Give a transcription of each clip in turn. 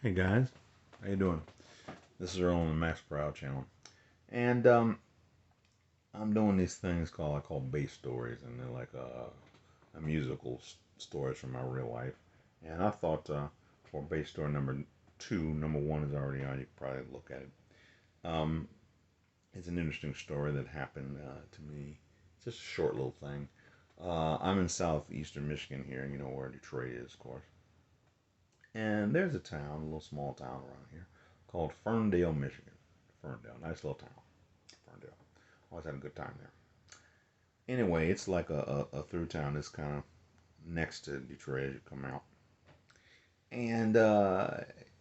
Hey guys, how you doing? This is Earl on the maxproud channel, and I'm doing these things I call bass stories, and they're like a musical stories from my real life. And I thought for bass story number two, number one is already on. You can probably look at it. Um, it's an interesting story that happened to me. It's just a short little thing. I'm in southeastern Michigan here. You know where Detroit is, of course. And there's a town, a little small town around here, called Ferndale, Michigan. Ferndale, nice little town. Ferndale. Always had a good time there. Anyway, it's like a through town that's kind of next to Detroit as you come out. And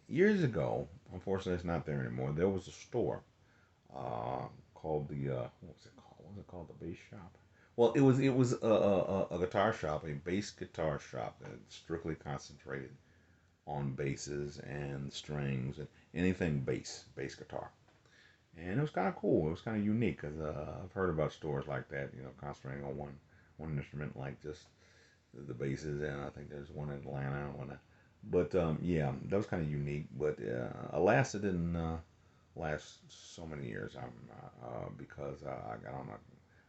years ago, unfortunately, it's not there anymore. There was a store called what was it called? What was it called? The bass shop. Well, it was a guitar shop, a bass guitar shop that strictly concentrated on basses and strings and anything bass guitar. And it was kind of cool. It was kind of unique because I've heard about stores like that, concentrating on one instrument, like just the basses. And I think there's one in Atlanta and one. But yeah, that was kind of unique. But alas, it didn't last so many years. Because I got on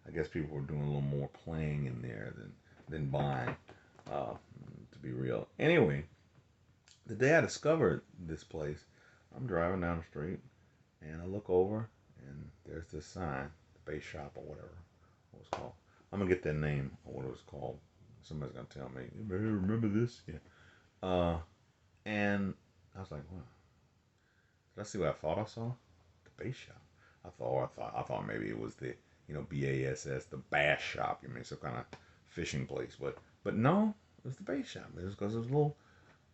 I guess people were doing a little more playing in there than buying. To be real. Anyway, the day I discovered this place, I'm driving down the street and I look over and there's this sign, the bass shop or whatever it was called. I'm gonna get that name or what it was called. Somebody's gonna tell me. You remember this? Yeah. Uh, and I was like, "What? Did I see what I thought I saw? The bass shop. I thought maybe it was the BASS, the bass shop. You mean some kind of fishing place? But no, it was the bass shop. It was because it was a little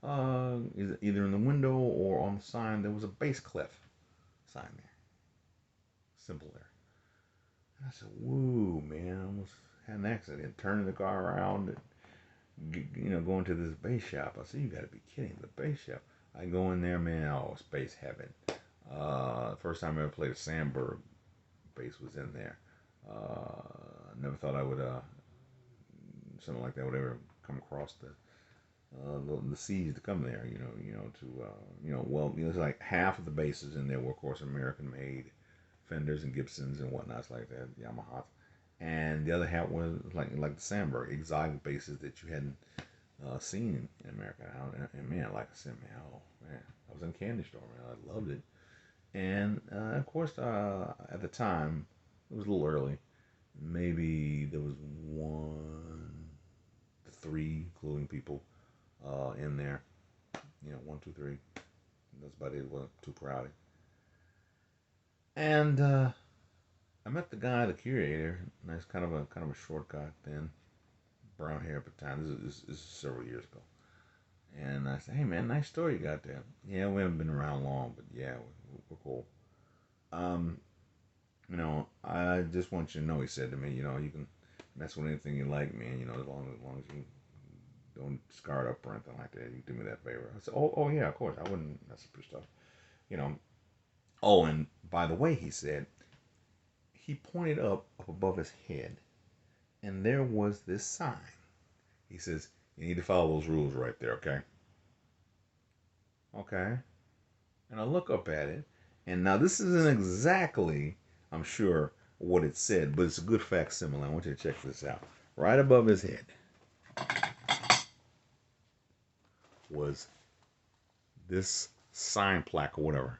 either in the window or on the sign there was a bass clef sign there. Simple there. And I said, "Woo, man! I almost had an accident turning the car around and going to this bass shop." I said, "You got to be kidding! The bass shop." I go in there, man. Oh, it's bass heaven. First time I ever played a Sandberg bass was in there. Never thought I would something like that would ever come across the seas to come there. It's like half of the basses in there were, of course, American made Fenders and Gibsons and whatnots like that, Yamahas, and the other half was like the Sandberg exotic basses that you hadn't seen in America. And man, like I said, man, oh man, I was in a candy store, man. I loved it. And of course, at the time, it was a little early. Maybe there was one, three, including people in there. One, two, three. That's about it. It wasn't too crowded. And I met the guy, the curator. Nice, kind of a short guy, thin, brown hair at the time. This is several years ago. And I said, "Hey man, nice store you got there." "Yeah, we haven't been around long, but yeah, we're cool." Um, I just want you to know, he said to me, you can mess with anything you like, man. As long as you don't scar it up or anything like that, you do me that favor. I said, "Oh yeah, of course, I wouldn't mess up your stuff, you know." Oh, and by the way, he said, he pointed up above his head, and there was this sign. He says, "You need to follow those rules right there, okay?" Okay. And I look up at it, and now this isn't exactly, I'm sure, what it said, but it's a good facsimile. I want you to check this out. Right above his head was this sign plaque or whatever,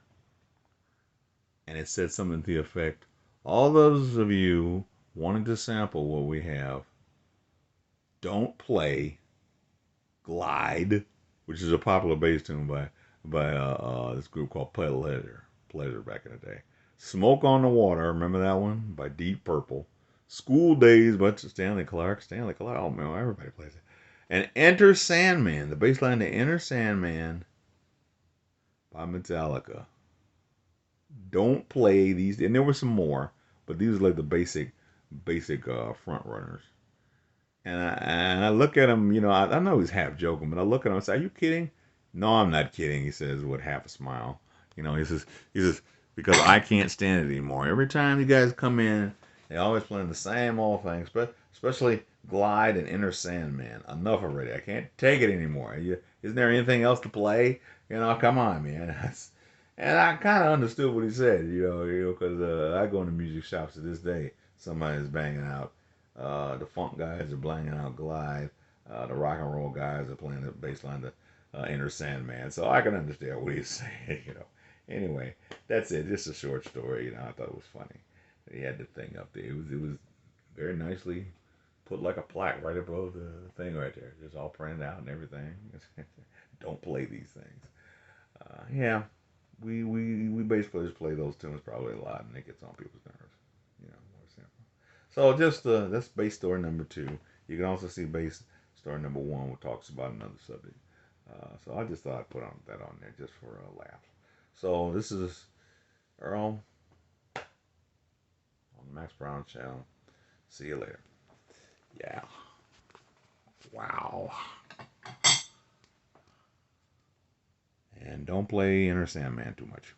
and it said something to the effect, "All those of you wanting to sample what we have, don't play Glide," which is a popular bass tune by this group called Pleasure back in the day. "Smoke on the Water," remember that one, by Deep Purple. "School Days" by Stanley Clarke. Stanley Clarke, oh man, everybody plays it. And "Enter Sandman," the bass line to "Enter Sandman" by Metallica. Don't play these, and there were some more, but these are like the basic front runners. And I look at him, I know he's half joking, but I look at him and say, "Are you kidding?" "No, I'm not kidding," he says with half a smile. He says, "Because I can't stand it anymore. Every time you guys come in, they always playing the same old things, but especially Glide and Inner Sandman. Enough already. I can't take it anymore. Isn't there anything else to play? Come on, man. And I kind of understood what he said, because I go into music shops to this day. Somebody's banging out. The funk guys are banging out Glide. The rock and roll guys are playing the bass line, the Inner Sandman. So I can understand what he's saying. Anyway, that's it. Just a short story. I thought it was funny. He had the thing up there. It was very nicely put like a plaque right above the thing right there, just all printed out and everything. Don't play these things. Yeah, we bass players play those tunes probably a lot, and it gets on people's nerves. More simple. So just that's bass story number two. You can also see bass story number one, which talks about another subject. So I just thought I'd put that on there just for a laugh. So this is Earl on the Max Brown channel. See you later. Yeah. Wow. And don't play Inner Sandman too much.